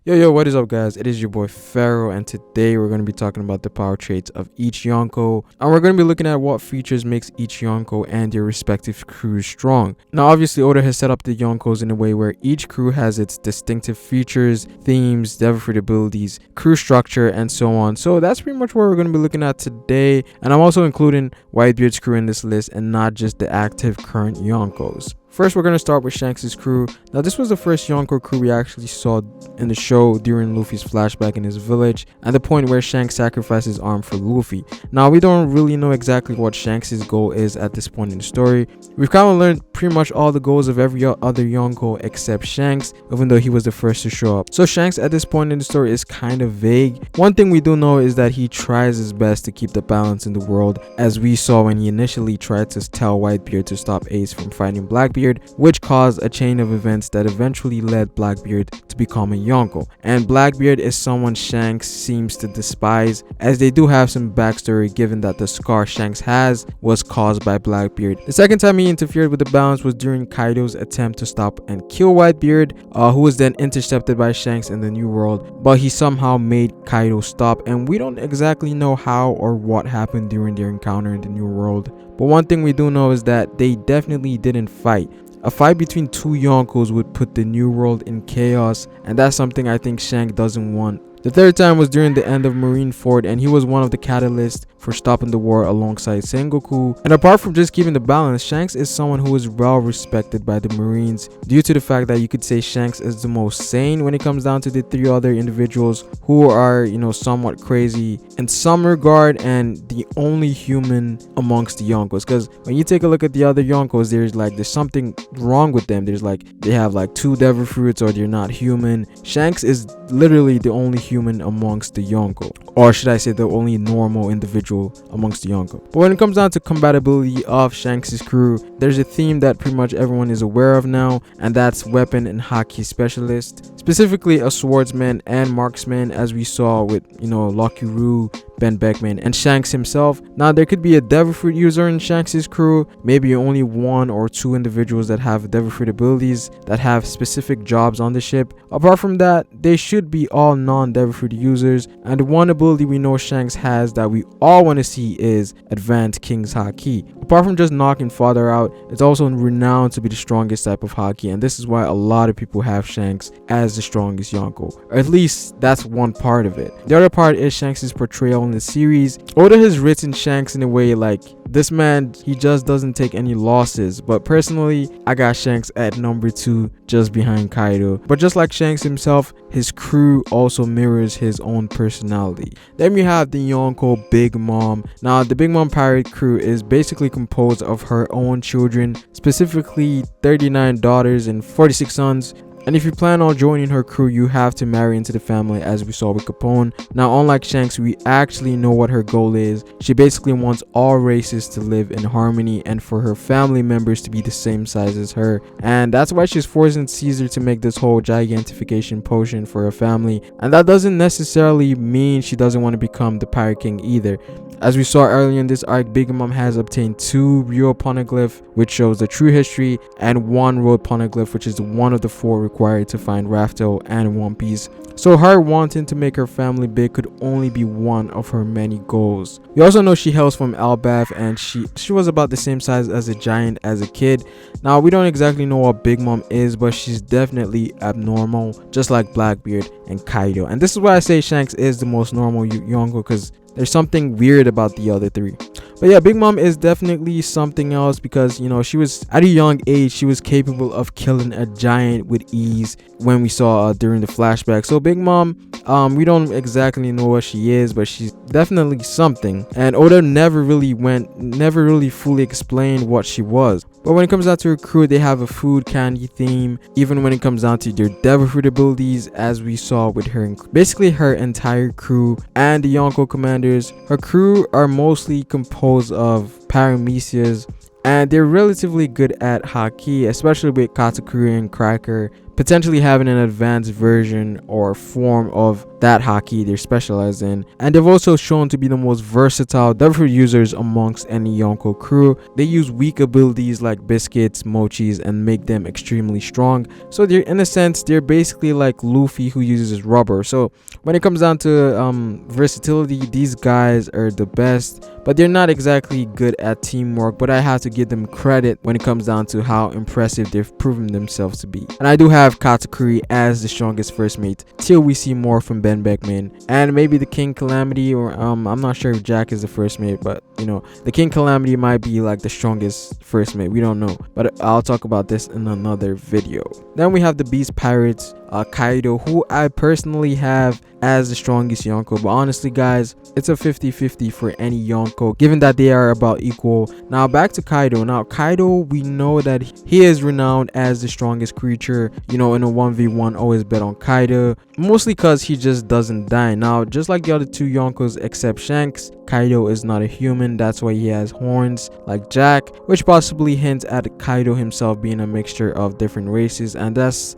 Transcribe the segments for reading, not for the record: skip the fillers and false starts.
Yo, what is up, guys? It is your boy Pharaoh, and today we're going to be talking about the power traits of each Yonko, and we're going to be looking at what features makes each Yonko and their respective crews strong. Now, obviously, Oda has set up the Yonkos in a way where each crew has its distinctive features, themes, devil fruit abilities, crew structure, and so on. So that's pretty much what we're going to be looking at today, and I'm also including Whitebeard's crew in this list and not just the active current Yonkos. First, we're going to start with Shanks' crew. Now, this was the first Yonko crew we actually saw in the show during Luffy's flashback in his village, and the point where Shanks sacrificed his arm for Luffy. Now, we don't really know exactly what Shanks' goal is at this point in the story. We've kind of learned pretty much all the goals of every other Yonko except Shanks, even though he was the first to show up. So Shanks at this point in the story is kind of vague. One thing we do know is that he tries his best to keep the balance in the world, as we saw when he initially tried to tell Whitebeard to stop Ace from fighting Blackbeard, which caused a chain of events that eventually led Blackbeard to become a Yonko. And Blackbeard is someone Shanks seems to despise, as they do have some backstory given that the scar Shanks has was caused by Blackbeard. The second time he interfered with the balance was during Kaido's attempt to stop and kill Whitebeard, who was then intercepted by Shanks in the New World, but he somehow made Kaido stop, and we don't exactly know how or what happened during their encounter in the New World. But one thing we do know is that they definitely didn't fight. A fight between two Yonkos would put the New World in chaos, and that's something I think Shanks doesn't want. The third time was during the end of Marineford, and he was one of the catalysts for stopping the war alongside Sengoku. And apart from just keeping the balance, Shanks is someone who is well respected by the Marines due to the fact that you could say Shanks is the most sane when it comes down to the three other individuals who are, somewhat crazy in some regard, and the only human amongst the Yonkos. Because when you take a look at the other Yonkos, there's something wrong with them. They have two devil fruits, or they're not human. Shanks is literally the only human amongst the Yonko, or should I say the only normal individual amongst the Yonko. But when it comes down to compatibility of Shanks' crew, there's a theme that pretty much everyone is aware of now, and that's weapon and haki specialist, specifically a swordsman and marksman, as we saw with Lucky Roo, Ben Beckman, and Shanks himself. Now, there could be a devil fruit user in Shanks' crew, maybe only one or two individuals that have devil fruit abilities that have specific jobs on the ship. Apart from that, they should be all non-devil fruit users, and the one ability we know Shanks has that we all want to see is advanced King's Haki. Apart from just knocking father out, it's also renowned to be the strongest type of haki, and this is why a lot of people have Shanks as the strongest Yonko, or at least that's one part of it. The other part is Shanks' portrayal in the series. Oda has written Shanks in a way like this man, he just doesn't take any losses, but personally I got Shanks at number 2, just behind Kaido. But just like Shanks himself, his crew also mirrors his own personality. Then we have the Yonko Big Mom. Now, the Big Mom pirate crew is basically composed of her own children, specifically 39 daughters and 46 sons. And if you plan on joining her crew, you have to marry into the family, as we saw with Capone. Now, unlike Shanks, we actually know what her goal is. She basically wants all races to live in harmony and for her family members to be the same size as her. And that's why she's forcing Caesar to make this whole gigantification potion for her family. And that doesn't necessarily mean she doesn't want to become the Pirate King either. As we saw earlier in this arc, Big Mom has obtained 2 real poneglyph, which shows the true history, and 1 road poneglyph, which is one of the 4 required to find rOOFtOP and One Piece. So her wanting to make her family big could only be one of her many goals. We also know she hails from Elbaf, and she was about the same size as a giant as a kid. Now, we don't exactly know what Big Mom is, but she's definitely abnormal, just like Blackbeard and Kaido. And this is why I say Shanks is the most normal Yonko, because there's something weird about the other 3. But yeah, Big Mom is definitely something else, because she was at a young age, she was capable of killing a giant with ease when we saw during the flashback. So Big Mom, we don't exactly know what she is, but she's definitely something, and Oda never really fully explained what she was. But when it comes down to her crew, they have a food candy theme, even when it comes down to their devil fruit abilities, as we saw with her, basically her entire crew and the Yonko commanders. Her crew are mostly composed of paramecias, and they're relatively good at haki, especially with Katakuri and Cracker potentially having an advanced version or form of that haki they're specialized in. And they've also shown to be the most versatile devil fruit users amongst any Yonko crew. They use weak abilities like biscuits, mochis, and make them extremely strong. So they're, in a sense, they're basically like Luffy, who uses rubber. So when it comes down to versatility, these guys are the best, but they're not exactly good at teamwork. But I have to give them credit when it comes down to how impressive they've proven themselves to be. And I do have Katakuri as the strongest first mate till we see more from Ben Beckman, and maybe the King Calamity, or I'm not sure if Jack is the first mate, but you know, the King Calamity might be like the strongest first mate. We don't know, but I'll talk about this in another video. Then we have the Beast Pirates, Kaido, who I personally have as the strongest Yonko, but honestly guys, it's a 50-50 for any Yonko, given that they are about equal. Now back to Kaido. Now Kaido, we know that he is renowned as the strongest creature. You know, in a 1v1, always bet on Kaido, mostly because he just doesn't die. Now just like the other two Yonkos except Shanks, Kaido is not a human. That's why he has horns like Jack, which possibly hints at Kaido himself being a mixture of different races, and that's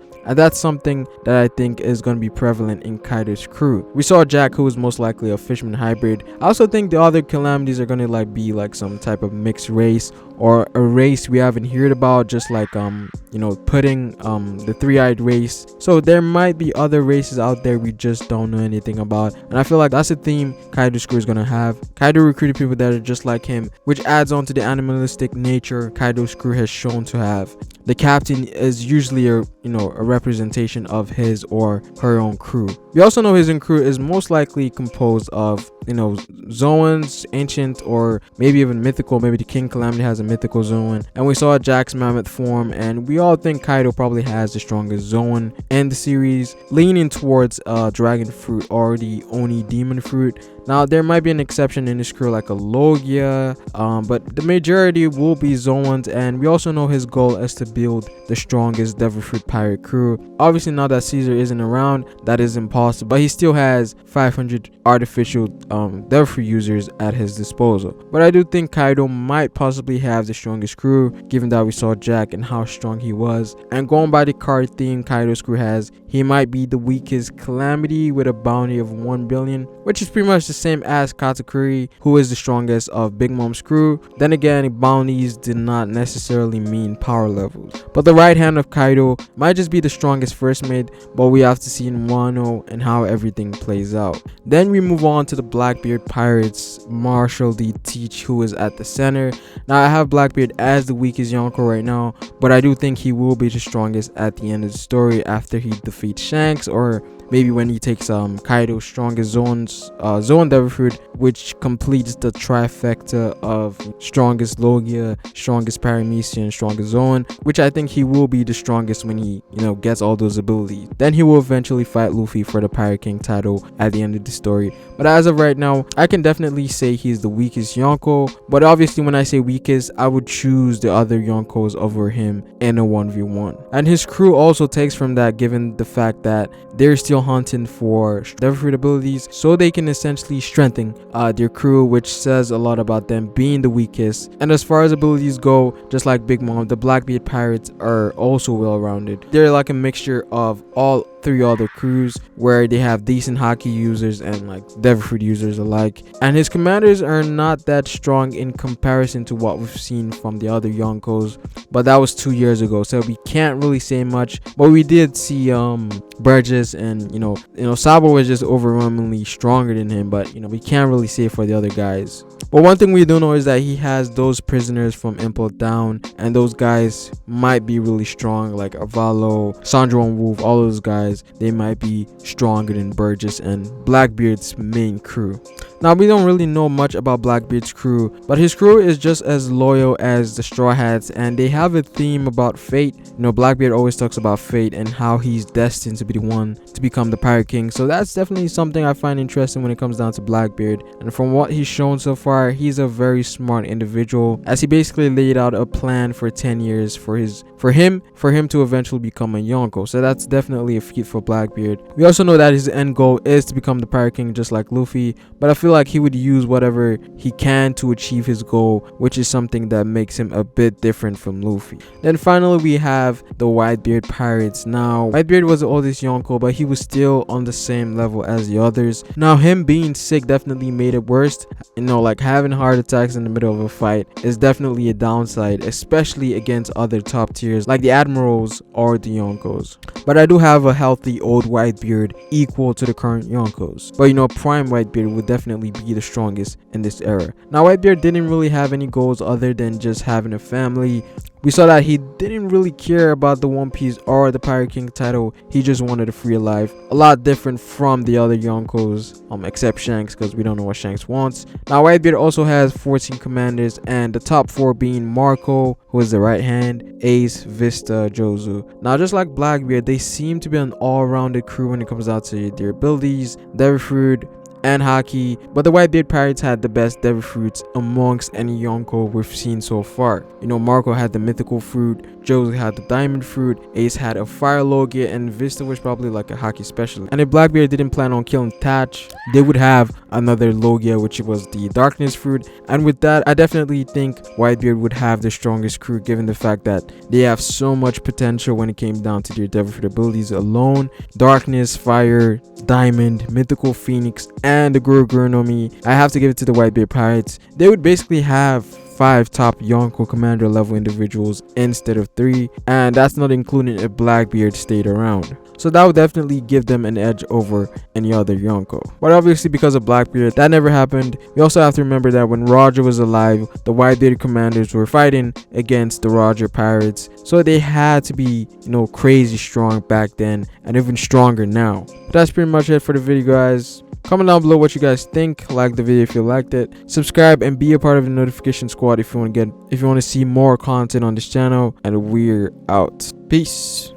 something that I think is going to be prevalent in Kaido's crew. We saw Jack, who is most likely a fisherman hybrid. I also think the other calamities are going to be like some type of mixed race, or a race we haven't heard about, just like you know, Pudding, the three-eyed race. So there might be other races out there we just don't know anything about, and I feel like that's a theme Kaido's crew is going to have. Kaido recruited people that are just like him, which adds on to the animalistic nature Kaido's crew has shown to have. The captain is usually a representation of his or her own crew. We also know his own crew is most likely composed of, you know, Zoans, ancient, or maybe even mythical. Maybe the King Calamity has a mythical Zoan, and we saw Jack's mammoth form, and we all think Kaido probably has the strongest Zoan in the series, leaning towards dragon fruit or the Oni demon fruit. Now there might be an exception in this crew like a Logia, but the majority will be Zoans, and we also know his goal is to build the strongest devil fruit pirate crew. Obviously now that Caesar isn't around, that is impossible, but he still has 500 artificial devil fruit users at his disposal. But I do think Kaido might possibly have the strongest crew, given that we saw Jack and how strong he was. And going by the card theme Kaido's crew has, he might be the weakest Calamity with a bounty of 1 billion, which is pretty much the same as Katakuri, who is the strongest of Big Mom's crew. Then again, bounties did not necessarily mean power levels, but the right hand of Kaido might just be the strongest first mate, but we have to see in Wano and how everything plays out. Then we move on to the Blackbeard Pirates, Marshall D. Teach, who is at the center. Now I have Blackbeard as the weakest Yonko right now, but I do think he will be the strongest at the end of the story after he defeats Shanks, or maybe when he takes Kaido's strongest Zoan devil fruit, which completes the trifecta of strongest Logia, strongest Paramecian, strongest Zoan, which I think he will be the strongest when he, you know, gets all those abilities. Then he will eventually fight Luffy for the Pirate King title at the end of the story. But as of right now, I can definitely say he's the weakest Yonko, but obviously when I say weakest, I would choose the other Yonkos over him in a 1v1. And his crew also takes from that, given the fact that they're still hunting for devil fruit abilities, so they can essentially strengthen their crew, which says a lot about them being the weakest. And as far as abilities go, just like Big Mom, the Blackbeard Pirates are also well rounded. They're like a mixture of all three other crews, where they have decent haki users and like devil fruit users alike, and his commanders are not that strong in comparison to what we've seen from the other Yonkos, but that was 2 years ago, so we can't really say much. But we did see Burgess, and you know Sabo was just overwhelmingly stronger than him, but you know, we can't really say for the other guys. But one thing we do know is that he has those prisoners from Impel Down, and those guys might be really strong, like Avalo, Sandro and Wolf. All those guys, they might be stronger than Burgess and Blackbeard's main crew. Now we don't really know much about Blackbeard's crew, but his crew is just as loyal as the Straw Hats, and they have a theme about fate. You know, Blackbeard always talks about fate and how he's destined to be the one to become the Pirate King, so that's definitely something I find interesting when it comes down to Blackbeard. And from what he's shown so far, he's a very smart individual, as he basically laid out a plan for 10 years for him to eventually become a Yonko, so that's definitely a feat for Blackbeard. We also know that his end goal is to become the Pirate King just like Luffy, but I feel feel like he would use whatever he can to achieve his goal, which is something that makes him a bit different from Luffy. Then finally we have the Whitebeard pirates. Now Whitebeard was the oldest Yonko, but he was still on the same level as the others. Now him being sick definitely made it worse. You know, like having heart attacks in the middle of a fight is definitely a downside, especially against other top tiers like the admirals or the Yonkos. But I do have a healthy old Whitebeard equal to the current Yonkos. But you know, prime Whitebeard would definitely be the strongest in this era. Now Whitebeard didn't really have any goals other than just having a family. We saw that he didn't really care about the One Piece or the Pirate King title. He just wanted a free life. A lot different from the other Yonkos, except Shanks, because we don't know what Shanks wants. Now Whitebeard also has 14 commanders, and the top 4 being Marco, who is the right hand, Ace, Vista, Jozu. Now just like Blackbeard, they seem to be an all-rounded crew when it comes out to their abilities, Devil Fruit, and Haki, but the Whitebeard pirates had the best devil fruits amongst any Yonko we've seen so far. You know, Marco had the mythical fruit, Josie had the diamond fruit, Ace had a fire logia, and Vista was probably like a Haki specialist. And if Blackbeard didn't plan on killing Thatch, they would have another logia, which was the darkness fruit. And with that, I definitely think Whitebeard would have the strongest crew, given the fact that they have so much potential when it came down to their devil fruit abilities alone. Darkness, fire, diamond, mythical phoenix, and the Guru no Mi. I have to give it to the Whitebeard pirates. They would basically have 5 top Yonko commander level individuals instead of 3, and that's not including if Blackbeard stayed around. So that would definitely give them an edge over any other Yonko. But obviously because of Blackbeard, that never happened. We also have to remember that when Roger was alive, the Whitebeard commanders were fighting against the Roger pirates. So they had to be, you know, crazy strong back then and even stronger now. But that's pretty much it for the video, guys. Comment down below what you guys think. Like the video if you liked it. Subscribe and be a part of the notification squad if you want to see more content on this channel. And we're out. Peace.